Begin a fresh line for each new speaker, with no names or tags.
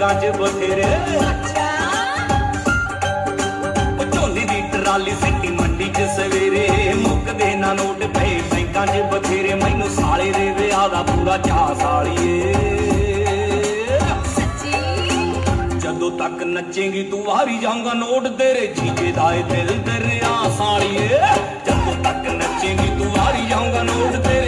ਬੈਂਕਾਂ 'ਚ ਬਥੇਰੇ। ਝੋਨੇ ਦੀ ਟਰਾਲੀ ਸਿੱਟੀ ਮੰਡੀ 'ਚ ਸਵੇਰੇ, ਮੁੱਕਦੇ ਨਾ ਨੋਟ ਪਏ ਬੈਂਕਾਂ 'ਚ ਬਥੇਰੇ। ਮੈਨੂੰ ਸਾਲੇ ਦੇ ਵਿਆਹ ਦਾ ਪੂਰਾ ਚਾਅ ਸਾਲੀਏ, ਜਦੋਂ ਤੱਕ ਨੱਚੇਂਗੀ ਤੂੰ ਵਾਰੀ ਜਾਊਂਗਾ ਨੋਟ ਤੇਰੇ ਜੀਜੇ ਦਾ ਏ ਦਿਲ ਦਰਿਆ ਸਾਲੀਏ। ਜਦੋਂ ਤੱਕ ਨੱਚੇਂਗੀ ਤੂੰ ਵਾਰੀ ਜਾਊਂਗਾ ਨੋਟ ਤੇਰੇ